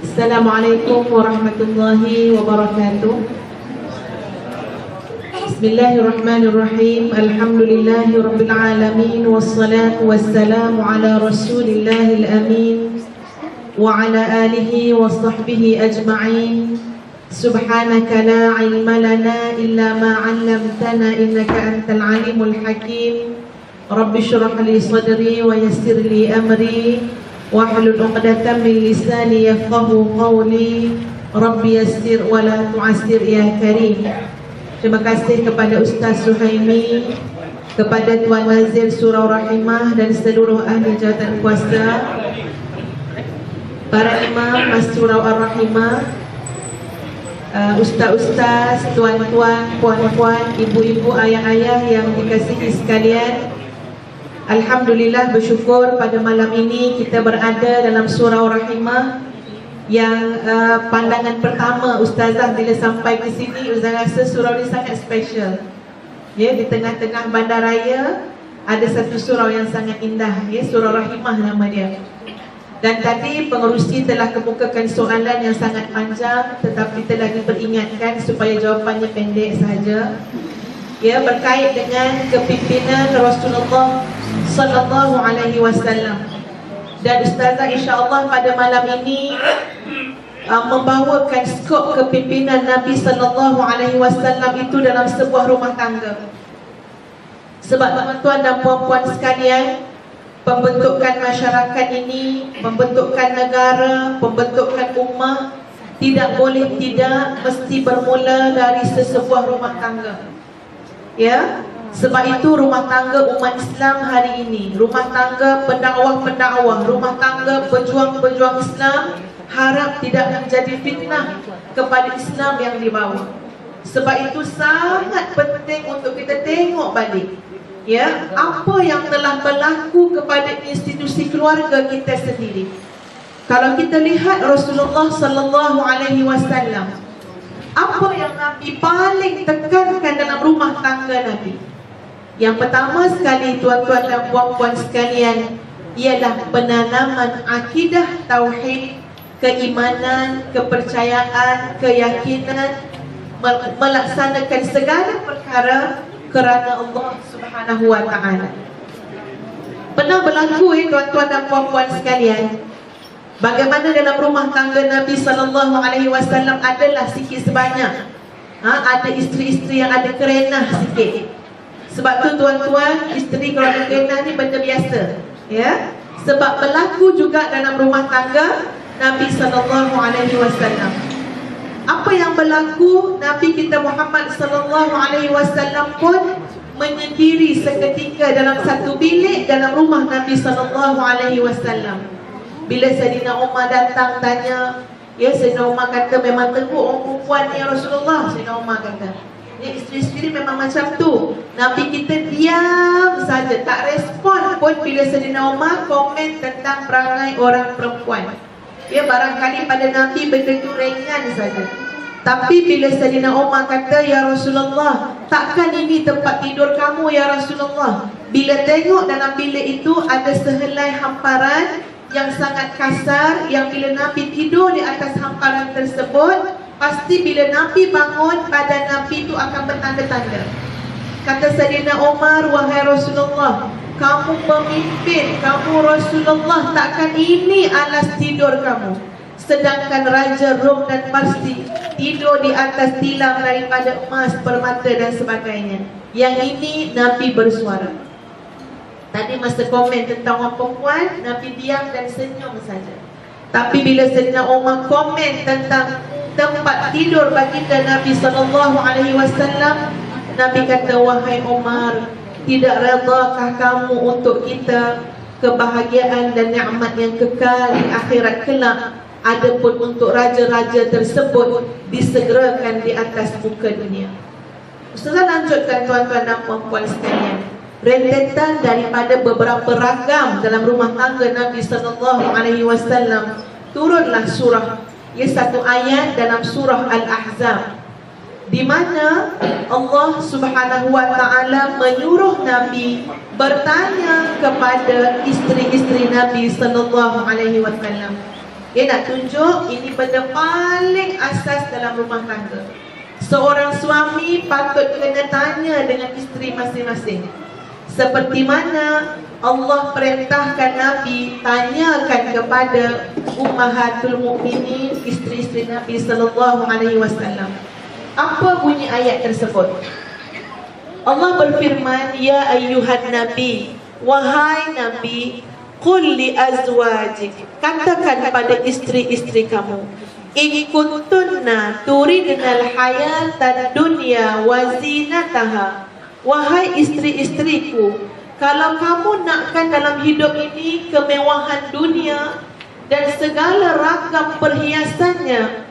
Assalamualaikum warahmatullahi wabarakatuh. Bismillahirrahmanirrahim. Alhamdulillahi rabbil alamin, wassalatu wassalamu ala rasulillahil amin wa ala alihi wa sahbihi ajma'in. Subhanaka la ilma lana illa ma 'allamtana innaka antal alimul hakim. Rabbi shrah li sadri wa yassir li amri wahlul 'uqdatam min lisani yafqahu qawli. Rabbi yassir wa la tu'assir ya karim. Terima kasih kepada Ustaz Suhaimi, kepada Tuan Nazir Surau Rahimah dan seluruh ahli jawatan kuasa, para imam Mas Surau Ar-Rahimah, ustaz-ustaz, tuan-tuan, puan-puan, ibu-ibu, ayah-ayah yang dikasihi sekalian. Alhamdulillah, bersyukur pada malam ini kita berada dalam Surau Rahimah yang pandangan pertama Ustazah bila sampai ke sini, Ustazah rasa surau ini sangat special. Ya, di tengah-tengah bandaraya ada satu surau yang sangat indah, ya, Surau Rahimah nama dia. Dan tadi pengerusi telah kemukakan soalan yang sangat panjang, tetapi telah diperingatkan supaya jawapannya pendek sahaja. Ya, berkait dengan kepimpinan Rasulullah sallallahu alaihi wasallam. Dan Ustazah insya-Allah pada malam ini membawakan skop kepimpinan Nabi sallallahu alaihi wasallam itu dalam sebuah rumah tangga. Sebab tuan-tuan dan puan-puan sekalian, pembentukan masyarakat ini, pembentukan negara, pembentukan ummah tidak boleh tidak mesti bermula dari sesebuah rumah tangga. Ya, sebab itu rumah tangga umat Islam hari ini, rumah tangga pendakwah-pendakwah, rumah tangga pejuang-pejuang Islam harap tidak menjadi fitnah kepada Islam yang dibawa. Sebab itu sangat penting untuk kita tengok balik, ya, apa yang telah berlaku kepada institusi keluarga kita sendiri. Kalau kita lihat Rasulullah sallallahu alaihi wasallam, apa yang Nabi paling tekankan dalam rumah tangga Nabi? Yang pertama sekali tuan-tuan dan puan-puan sekalian ialah penanaman akidah tauhid, keimanan, kepercayaan, keyakinan, melaksanakan segala perkara kerana Allah Subhanahu wa taala. Pernah berlaku tuan-tuan dan puan-puan sekalian, bagaimana dalam rumah tangga Nabi sallallahu alaihi wasallam adalah sikit sebanyak ada isteri-isteri yang ada kerenah sikit. Sebab tu tuan-tuan, isteri kalau ada kerenah ni benda biasa, ya. Sebab berlaku juga dalam rumah tangga Nabi sallallahu alaihi wasallam. Apa yang berlaku, Nabi kita Muhammad sallallahu alaihi wasallam pun menyendiri seketika dalam satu bilik dalam rumah Nabi sallallahu alaihi wasallam. Bila Sayyidina Umar datang tanya, ya, Sayyidina Umar kata memang teruk orang perempuan ni ya Rasulullah. Sayyidina Umar kata, ya, isteri-isteri memang macam tu. Nabi kita diam saja, tak respon pun bila Sayyidina Umar komen tentang perangai orang perempuan. Ya, barangkali pada Nabi begitu ringan saja. Tapi bila Sayyidina Umar kata, ya Rasulullah, takkan ini tempat tidur kamu ya Rasulullah? Bila tengok dalam bilik itu ada sehelai hamparan yang sangat kasar, yang bila Nabi tidur di atas hamparan tersebut, pasti bila Nabi bangun, badan Nabi itu akan bertanda-tanda. Kata Sayyidina Umar, wahai Rasulullah, kamu pemimpin, kamu Rasulullah, takkan ini alas tidur kamu. Sedangkan Raja Rom dan Parsi tidur di atas tilam daripada emas, permata dan sebagainya. Yang ini Nabi bersuara. Tadi masa komen tentang orang perempuan, Nabi diam dan senyum saja. Tapi bila Sayyidina Umar komen tentang tempat tidur baginda Nabi sallallahu alaihi wasallam, Nabi kata, wahai Umar, tidak redakah kamu untuk kita kebahagiaan dan nikmat yang kekal di akhirat kelak, adapun untuk raja-raja tersebut disegerakan di atas muka dunia. Ustazah lanjutkan tuan-tuan dan puan-puan sekalian. Rentetan daripada beberapa ragam dalam rumah tangga Nabi sallallahu alaihi wasallam, turunlah surah, ia satu ayat dalam surah Al-Ahzab, di mana Allah Subhanahu wa taala menyuruh Nabi bertanya kepada isteri-isteri Nabi sallallahu alaihi wasallam. Dia nak tunjuk ini benda paling asas dalam rumah tangga. Seorang suami patut kena tanya dengan isteri masing-masing. Seperti mana Allah perintahkan Nabi tanyakan kepada Ummahatul Mukminin, isteri-isteri Nabi sallallahu alaihi wasallam. Apa bunyi ayat tersebut? Allah berfirman, ya ayyuhan nabi, wahai nabi, qul li azwajik, katakan pada isteri-isteri kamu, in kuntunna turidnal hayatad dunya wa zinataha, wahai isteri-isteriku, kalau kamu nakkan dalam hidup ini kemewahan dunia dan segala ragam perhiasannya,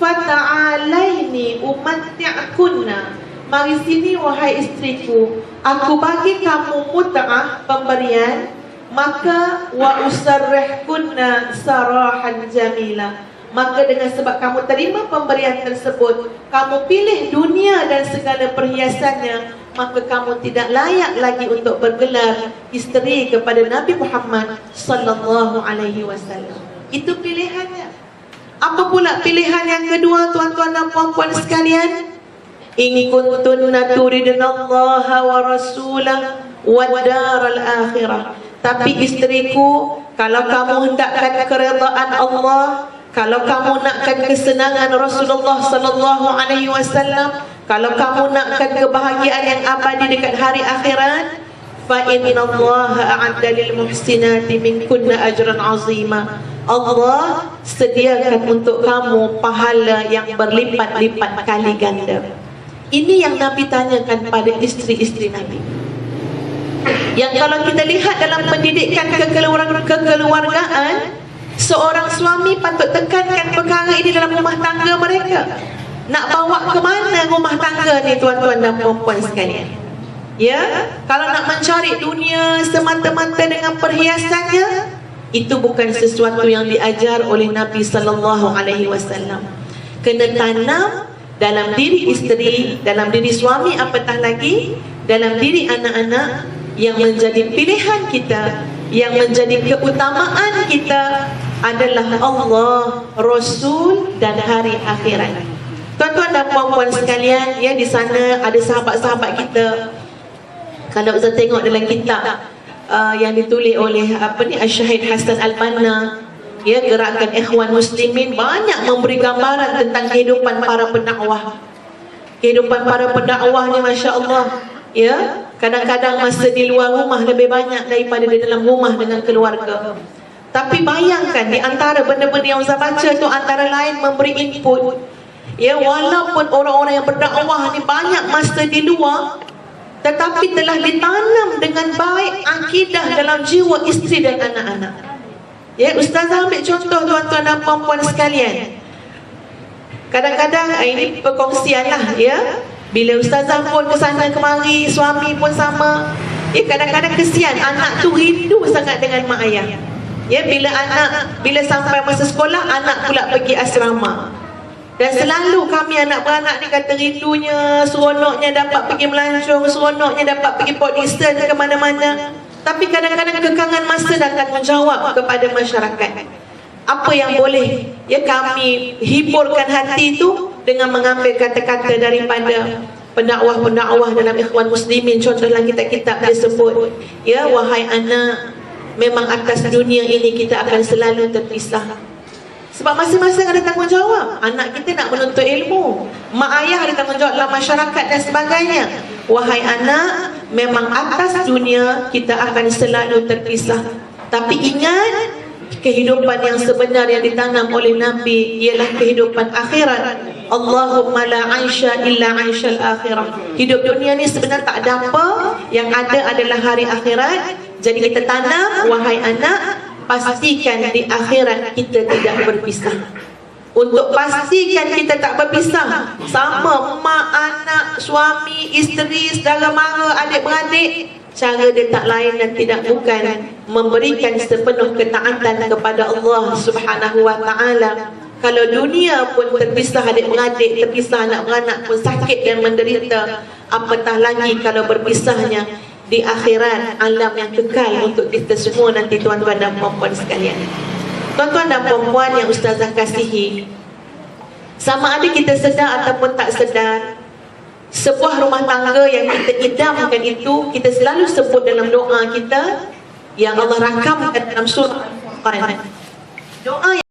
fata'alaini umatti'kunna, mari sini wahai istriku, aku bagi kamu mut'ah, pemberian, maka wa usarrihkunna sarahan jamila, maka dengan sebab kamu terima pemberian tersebut, kamu pilih dunia dan segala perhiasannya, maka kamu tidak layak lagi untuk bergelar isteri kepada Nabi Muhammad sallallahu alaihi wasallam. Itu pilihannya. Apa pula pilihan yang kedua, tuan-tuan dan puan-puan sekalian? In kuntunna turidnallaha wa rasulah wa daral akhirah. Tapi isteriku, kalau kamu hendakkan keredaan Allah, kalau kamu nakkan kesenangan Rasulullah sallallahu alaihi wasallam, kalau kamu nakkan kebahagiaan yang abadi dekat hari akhirat, fa innallaha a'adda lil muhsinati minkunna ajran 'azima. Allah sediakan untuk kamu pahala yang berlipat-lipat kali ganda. Ini yang Nabi tanyakan pada isteri-isteri Nabi. Yang kalau kita lihat dalam pendidikan kekeluargaan, seorang suami patut tekankan perkara ini dalam rumah tangga mereka. Nak bawa ke mana rumah tangga ni, tuan-tuan dan puan-puan sekalian? Ya, kalau nak mencari dunia semata-mata dengan perhiasannya, itu bukan sesuatu yang diajar oleh Nabi sallallahu alaihi wasallam. Kena tanam dalam diri isteri, dalam diri suami, apatah lagi dalam diri anak-anak, yang menjadi pilihan kita, yang menjadi keutamaan kita adalah Allah, Rasul dan hari akhirat. Tuan-tuan dan puan-puan sekalian, ya, di sana ada sahabat-sahabat kita. Kalau kita tengok dalam kitab yang ditulis oleh Syahid Hasan Al-Banna, ya, gerakan Ikhwan Muslimin, banyak memberi gambaran tentang kehidupan para pendakwah. Kehidupan para pendakwah ni, Masya Allah, ya, kadang-kadang masa di luar rumah lebih banyak daripada di dalam rumah dengan keluarga. Tapi bayangkan, di antara benda-benda yang saya baca tu, antara lain memberi input, ya, walaupun orang-orang yang berdakwah ni banyak masa di luar, tetapi telah ditanam dengan baik akidah dalam jiwa isteri dan anak-anak. Ya, Ustazah ambil contoh, tuan-tuan dan puan-puan sekalian. Kadang-kadang ini perkongsian lah, ya. Bila Ustazah pun ke sana kemari, suami pun sama. Ya, kadang-kadang kesian, anak tu rindu sangat dengan mak ayah. Ya, bila sampai masa sekolah, anak pula pergi asrama. Dan selalu kami anak beranak ni kata rindunya, seronoknya dapat pergi melancong, seronoknya dapat pergi Port Dickson ke mana-mana. Tapi kadang-kadang kekangan masa dan tanggungjawab kepada masyarakat. Apa yang boleh, ya, kami hiburkan hati itu dengan mengambil kata-kata daripada pendakwah-pendakwah dalam Ikhwan Muslimin. Contoh dalam kitab-kitab dia sebut, ya, wahai anak, memang atas dunia ini kita akan selalu terpisah. Sebab masing-masing ada tanggungjawab. Anak kita nak menuntut ilmu, mak ayah ada tanggungjawab dalam masyarakat dan sebagainya. Wahai anak, memang atas dunia kita akan selalu terpisah. Tapi ingat, kehidupan yang sebenar yang ditanam oleh Nabi ialah kehidupan akhirat. Allahumma la aisha illa aishal akhirah. Hidup dunia ni sebenarnya tak ada apa, yang ada adalah hari akhirat. Jadi kita tanam, wahai anak, pastikan di akhirat kita tidak berpisah. Untuk pastikan kita tak berpisah, sama mak, anak, suami, isteri, saudara mara, adik-beradik, cara dia tak lain dan tidak bukan memberikan sepenuh ketaatan kepada Allah Subhanahu wa ta'ala. Kalau dunia pun terpisah adik-beradik, terpisah anak beranak pun sakit dan menderita, apatah lagi kalau berpisahnya di akhirat, alam yang kekal untuk kita semua nanti, tuan-tuan dan puan-puan sekalian. Tuan-tuan dan puan-puan yang Ustazah kasihi, sama ada kita sedar ataupun tak sedar, sebuah rumah tangga yang kita idamkan itu, kita selalu sebut dalam doa kita yang Allah rakamkan dalam surah Al-Furqan. Doa